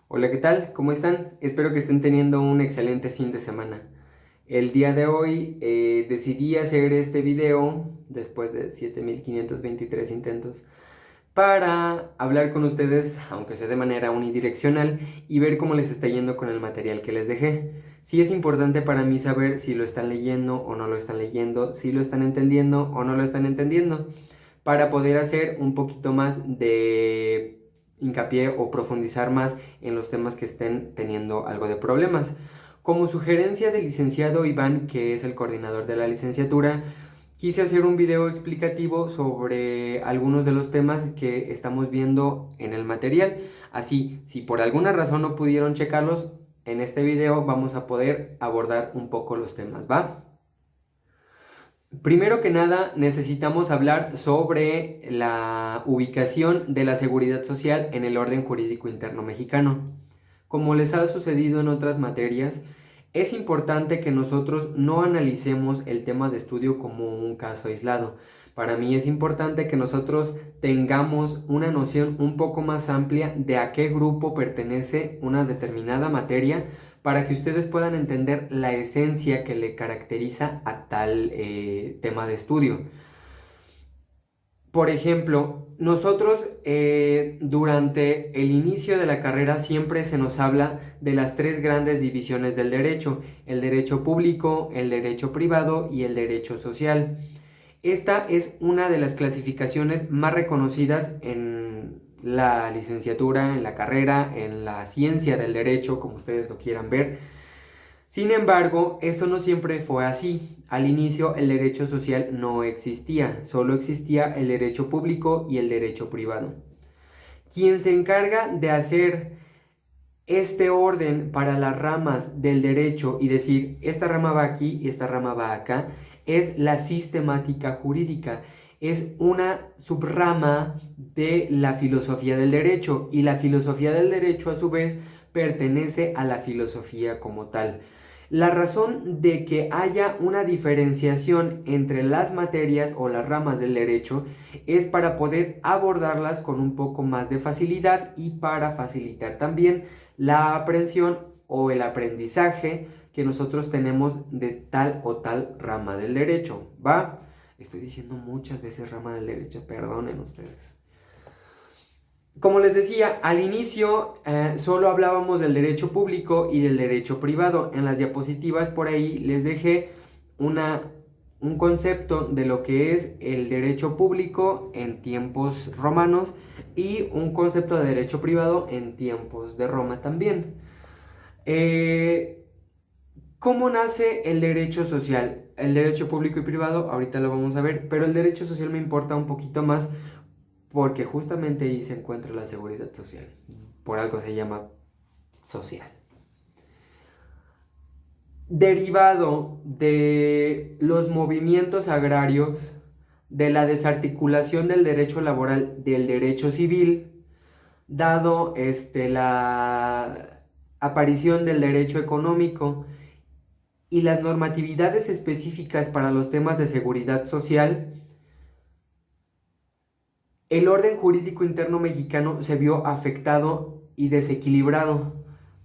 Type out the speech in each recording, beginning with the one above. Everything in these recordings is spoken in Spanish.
Hola, ¿qué tal? ¿Cómo están? Espero que estén teniendo un excelente fin de semana. El día de hoy decidí hacer este video después de 7523 intentos para hablar con ustedes, aunque sea de manera unidireccional, y ver cómo les está yendo con el material que les dejé. Sí es importante para mí saber si lo están leyendo o no lo están leyendo, si lo están entendiendo o no lo están entendiendo, para poder hacer un poquito más de hincapié o profundizar más en los temas que estén teniendo algo de problemas. Como sugerencia del licenciado Iván, que es el coordinador de la licenciatura, quise hacer un video explicativo sobre algunos de los temas que estamos viendo en el material. Así, si por alguna razón no pudieron checarlos, en este video vamos a poder abordar un poco los temas, ¿va? Primero que nada, necesitamos hablar sobre la ubicación de la seguridad social en el orden jurídico interno mexicano. Como les ha sucedido en otras materias, es importante que nosotros no analicemos el tema de estudio como un caso aislado. Para mí es importante que nosotros tengamos una noción un poco más amplia de a qué grupo pertenece una determinada materia para que ustedes puedan entender la esencia que le caracteriza a tal tema de estudio. Por ejemplo, nosotros durante el inicio de la carrera siempre se nos habla de las tres grandes divisiones del derecho: el derecho público, el derecho privado y el derecho social. Esta es una de las clasificaciones más reconocidas en la licenciatura, en la carrera, en la ciencia del derecho, como ustedes lo quieran ver. Sin embargo, esto no siempre fue así. Al inicio el derecho social no existía, solo existía el derecho público y el derecho privado. Quien se encarga de hacer este orden para las ramas del derecho y decir esta rama va aquí y esta rama va acá es la sistemática jurídica. Es una subrama de la filosofía del derecho, y la filosofía del derecho a su vez pertenece a la filosofía como tal. La razón de que haya una diferenciación entre las materias o las ramas del derecho es para poder abordarlas con un poco más de facilidad y para facilitar también la aprehensión o el aprendizaje que nosotros tenemos de tal o tal rama del derecho, ¿va? Estoy diciendo muchas veces rama del derecho, perdonen ustedes. Como les decía, al inicio solo hablábamos del derecho público y del derecho privado. En las diapositivas por ahí les dejé un concepto de lo que es el derecho público en tiempos romanos y un concepto de derecho privado en tiempos de Roma también. Eh, ¿Cómo nace el derecho social? El derecho público y privado, ahorita lo vamos a ver, pero el derecho social me importa un poquito más porque justamente ahí se encuentra la seguridad social. Por algo se llama social. Derivado de los movimientos agrarios, de la desarticulación del derecho laboral del derecho civil, dado la aparición del derecho económico y las normatividades específicas para los temas de seguridad social, el orden jurídico interno mexicano se vio afectado y desequilibrado.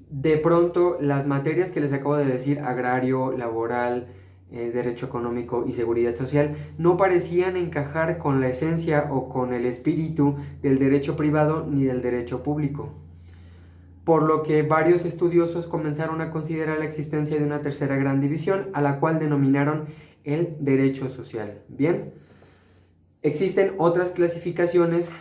De pronto, las materias que les acabo de decir, agrario, laboral, derecho económico y seguridad social, no parecían encajar con la esencia o con el espíritu del derecho privado ni del derecho público, por lo que varios estudiosos comenzaron a considerar la existencia de una tercera gran división, a la cual denominaron el derecho social. Bien, existen otras clasificaciones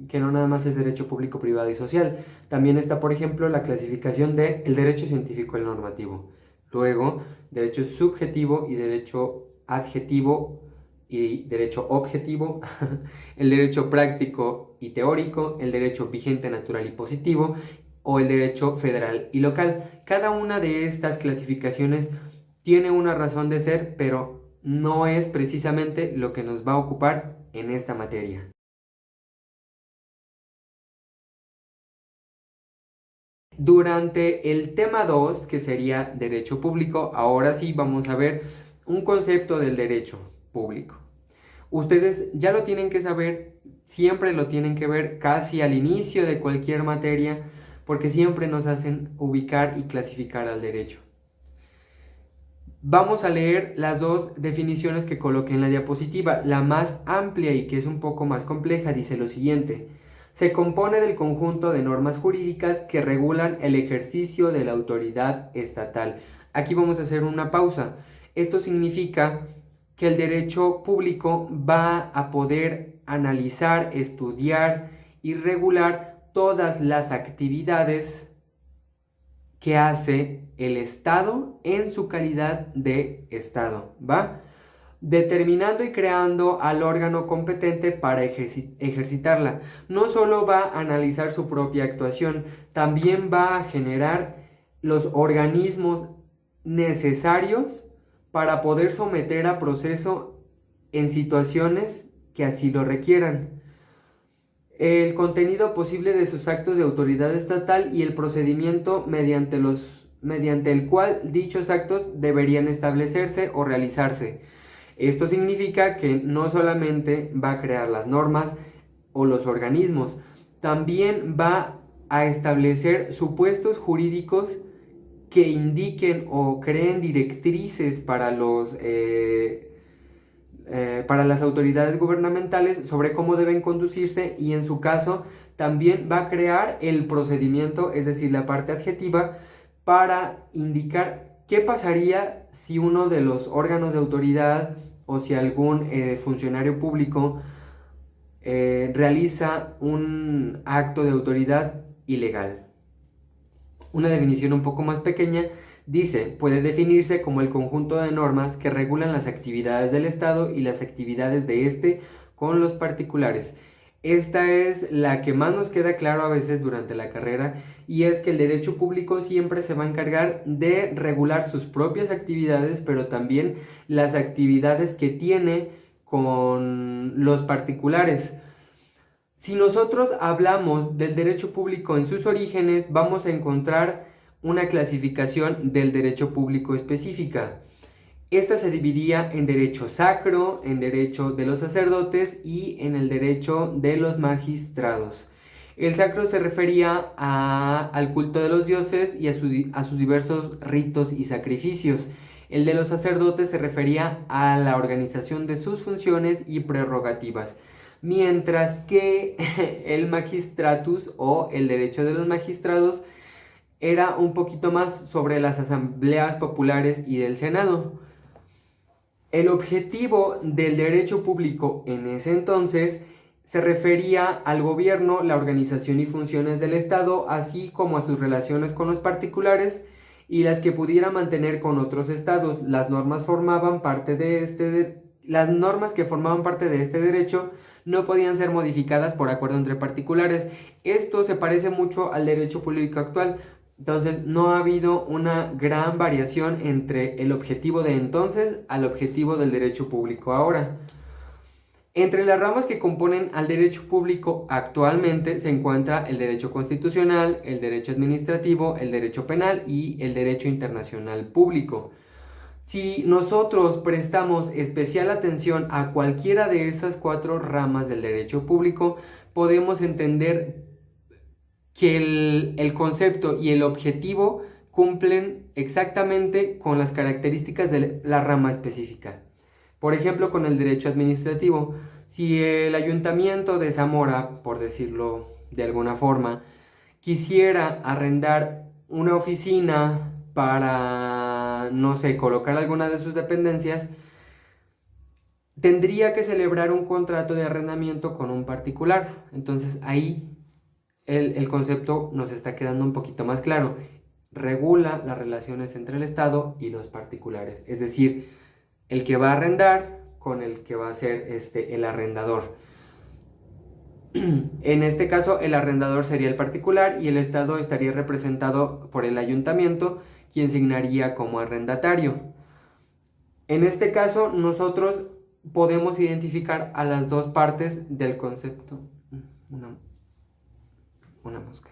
que no nada más es derecho público, privado y social. También está, por ejemplo, la clasificación de el derecho científico y el normativo. Luego, derecho subjetivo y derecho adjetivo y derecho objetivo, el derecho práctico y teórico, el derecho vigente, natural y positivo, o el derecho federal y local. Cada una de estas clasificaciones tiene una razón de ser, pero no es precisamente lo que nos va a ocupar en esta materia. Durante el tema 2, que sería derecho público, ahora sí vamos a ver un concepto del derecho público. Ustedes ya lo tienen que saber, siempre lo tienen que ver casi al inicio de cualquier materia, porque siempre nos hacen ubicar y clasificar al derecho. Vamos a leer las dos definiciones que coloqué en la diapositiva. La más amplia y que es un poco más compleja dice lo siguiente: se compone del conjunto de normas jurídicas que regulan el ejercicio de la autoridad estatal. Aquí vamos a hacer una pausa. Esto significa que el derecho público va a poder analizar, estudiar y regular todas las actividades que hace el Estado en su calidad de Estado, ¿va? Determinando y creando al órgano competente para ejercitarla. No solo va a analizar su propia actuación, también va a generar los organismos necesarios para poder someter a proceso en situaciones que así lo requieran. El contenido posible de sus actos de autoridad estatal y el procedimiento mediante el cual dichos actos deberían establecerse o realizarse. Esto significa que no solamente va a crear las normas o los organismos, también va a establecer supuestos jurídicos que indiquen o creen directrices para para las autoridades gubernamentales sobre cómo deben conducirse, y en su caso también va a crear el procedimiento, es decir, la parte adjetiva, para indicar qué pasaría si uno de los órganos de autoridad o si algún funcionario público realiza un acto de autoridad ilegal. Una definición un poco más pequeña dice: puede definirse como el conjunto de normas que regulan las actividades del Estado y las actividades de éste con los particulares. Esta es la que más nos queda claro a veces durante la carrera, y es que el derecho público siempre se va a encargar de regular sus propias actividades, pero también las actividades que tiene con los particulares. Si nosotros hablamos del derecho público en sus orígenes, vamos a encontrar una clasificación del derecho público específica. Esta se dividía en derecho sacro, en derecho de los sacerdotes y en el derecho de los magistrados. El sacro se refería al culto de los dioses y a sus diversos ritos y sacrificios. El de los sacerdotes se refería a la organización de sus funciones y prerrogativas. Mientras que el magistratus o el derecho de los magistrados era un poquito más sobre las asambleas populares y del Senado. El objetivo del derecho público en ese entonces se refería al gobierno, la organización y funciones del Estado, así como a sus relaciones con los particulares y las que pudiera mantener con otros estados. Las normas que formaban parte de este derecho no podían ser modificadas por acuerdo entre particulares. Esto se parece mucho al derecho público actual. Entonces no ha habido una gran variación entre el objetivo de entonces al objetivo del derecho público ahora. Entre las ramas que componen al derecho público actualmente se encuentra el derecho constitucional, el derecho administrativo, el derecho penal y el derecho internacional público. Si nosotros prestamos especial atención a cualquiera de esas 4 ramas del derecho público, podemos entender que el concepto y el objetivo cumplen exactamente con las características de la rama específica. Por ejemplo, con el derecho administrativo, si el ayuntamiento de Zamora, por decirlo de alguna forma, quisiera arrendar una oficina para, no sé, colocar alguna de sus dependencias, tendría que celebrar un contrato de arrendamiento con un particular. Entonces ahí el concepto nos está quedando un poquito más claro. Regula las relaciones entre el Estado y los particulares, es decir, el que va a arrendar con el que va a ser el arrendador. En este caso, el arrendador sería el particular y el Estado estaría representado por el ayuntamiento, quien signaría como arrendatario. En este caso, nosotros podemos identificar a las dos partes del concepto. Una mosca.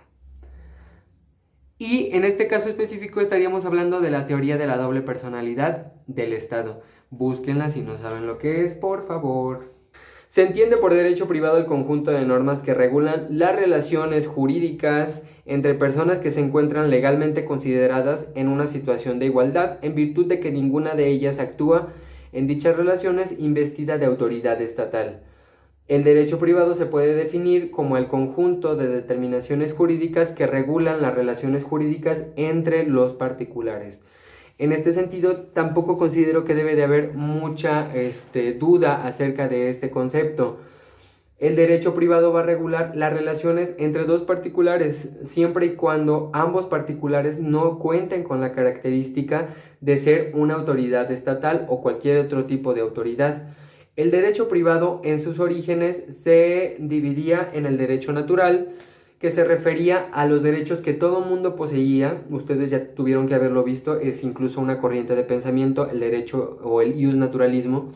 Y en este caso específico estaríamos hablando de la teoría de la doble personalidad del Estado. Búsquenla si no saben lo que es, por favor. Se entiende por derecho privado el conjunto de normas que regulan las relaciones jurídicas entre personas que se encuentran legalmente consideradas en una situación de igualdad, en virtud de que ninguna de ellas actúa en dichas relaciones investida de autoridad estatal. El derecho privado se puede definir como el conjunto de determinaciones jurídicas que regulan las relaciones jurídicas entre los particulares. En este sentido, tampoco considero que debe de haber mucha duda acerca de este concepto. El derecho privado va a regular las relaciones entre dos particulares, siempre y cuando ambos particulares no cuenten con la característica de ser una autoridad estatal o cualquier otro tipo de autoridad. El derecho privado en sus orígenes se dividía en el derecho natural, que se refería a los derechos que todo mundo poseía. Ustedes ya tuvieron que haberlo visto, es incluso una corriente de pensamiento, el derecho o el ius naturalismo.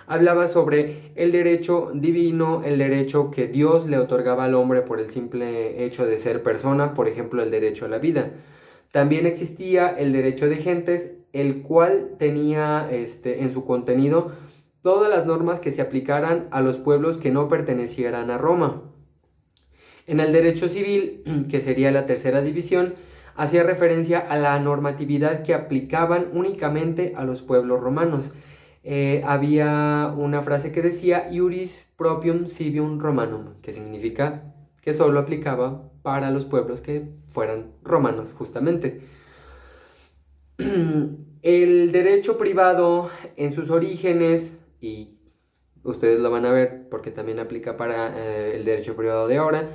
Hablaba sobre el derecho divino, el derecho que Dios le otorgaba al hombre por el simple hecho de ser persona, por ejemplo, el derecho a la vida. También existía el derecho de gentes, el cual tenía en su contenido todas las normas que se aplicaran a los pueblos que no pertenecieran a Roma. En el derecho civil, que sería la tercera división, hacía referencia a la normatividad que aplicaban únicamente a los pueblos romanos. Había una frase que decía iuris proprium civium Romanum, que significa que solo aplicaba para los pueblos que fueran romanos, justamente. El derecho privado en sus orígenes, y ustedes lo van a ver porque también aplica para el derecho privado de ahora,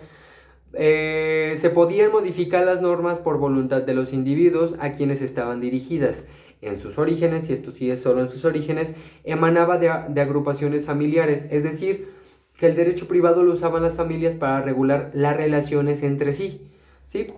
se podían modificar las normas por voluntad de los individuos a quienes estaban dirigidas. En sus orígenes, y esto sí es solo en sus orígenes, emanaba de agrupaciones familiares, es decir, que el derecho privado lo usaban las familias para regular las relaciones entre sí, ¿sí?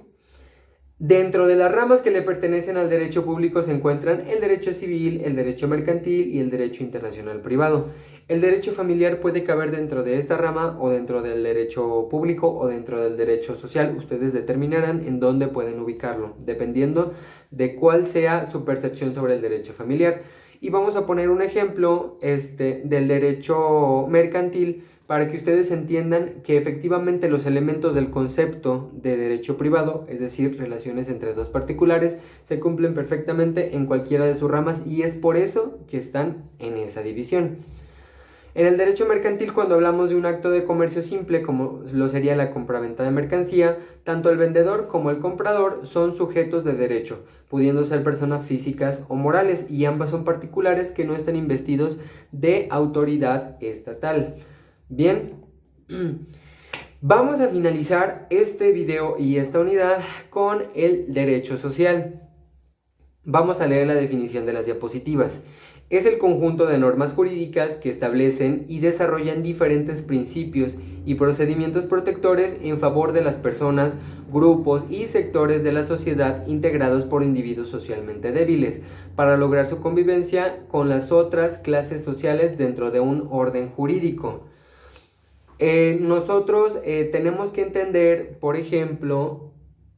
Dentro de las ramas que le pertenecen al derecho público se encuentran el derecho civil, el derecho mercantil y el derecho internacional privado. El derecho familiar puede caber dentro de esta rama o dentro del derecho público o dentro del derecho social. Ustedes determinarán en dónde pueden ubicarlo, dependiendo de cuál sea su percepción sobre el derecho familiar. Y vamos a poner un ejemplo del derecho mercantil para que ustedes entiendan que efectivamente los elementos del concepto de derecho privado, es decir, relaciones entre dos particulares, se cumplen perfectamente en cualquiera de sus ramas y es por eso que están en esa división. En el derecho mercantil, cuando hablamos de un acto de comercio simple, como lo sería la compraventa de mercancía, tanto el vendedor como el comprador son sujetos de derecho, pudiendo ser personas físicas o morales, y ambas son particulares que no están investidos de autoridad estatal. Bien, vamos a finalizar este video y esta unidad con el derecho social. Vamos a leer la definición de las diapositivas. Es el conjunto de normas jurídicas que establecen y desarrollan diferentes principios y procedimientos protectores en favor de las personas, grupos y sectores de la sociedad integrados por individuos socialmente débiles, para lograr su convivencia con las otras clases sociales dentro de un orden jurídico. Nosotros tenemos que entender, por ejemplo,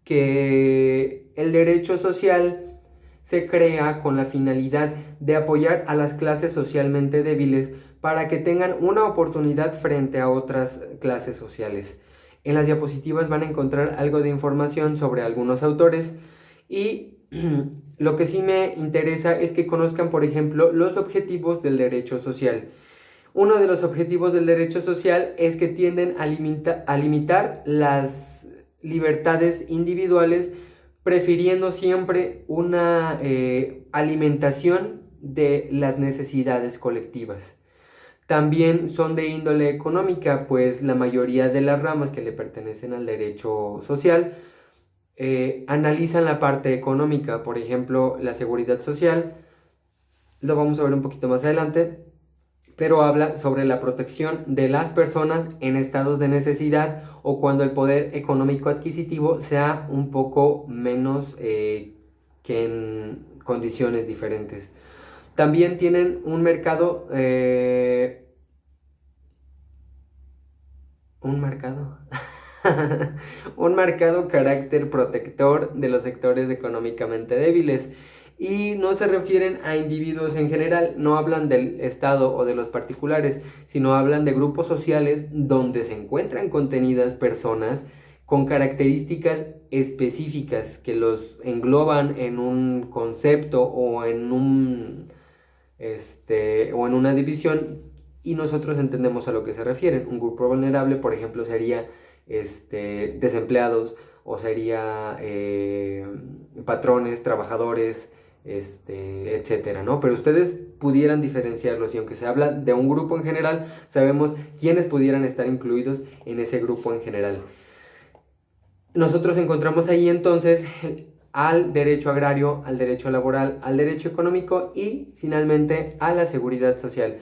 que el derecho social se crea con la finalidad de apoyar a las clases socialmente débiles para que tengan una oportunidad frente a otras clases sociales. En las diapositivas van a encontrar algo de información sobre algunos autores y lo que sí me interesa es que conozcan, por ejemplo, los objetivos del derecho social. Uno de los objetivos del derecho social es que tienden a limitar las libertades individuales, prefiriendo siempre una alimentación de las necesidades colectivas. También son de índole económica, pues la mayoría de las ramas que le pertenecen al derecho social analizan la parte económica. Por ejemplo, la seguridad social, lo vamos a ver un poquito más adelante, pero habla sobre la protección de las personas en estados de necesidad o cuando el poder económico adquisitivo sea un poco menos que en condiciones diferentes. También tienen un mercado, un marcado carácter protector de los sectores económicamente débiles. y no se refieren a individuos en general, no hablan del Estado o de los particulares, sino hablan de grupos sociales donde se encuentran contenidas personas con características específicas que los engloban en un concepto o en o en una división, y nosotros entendemos a lo que se refieren. Un grupo vulnerable, por ejemplo, sería desempleados, o sería patrones, trabajadores, etcétera, ¿no? Pero ustedes pudieran diferenciarlos, y aunque se habla de un grupo en general, sabemos quiénes pudieran estar incluidos en ese grupo en general. Nosotros encontramos ahí entonces al derecho agrario, al derecho laboral, al derecho económico y finalmente a la seguridad social.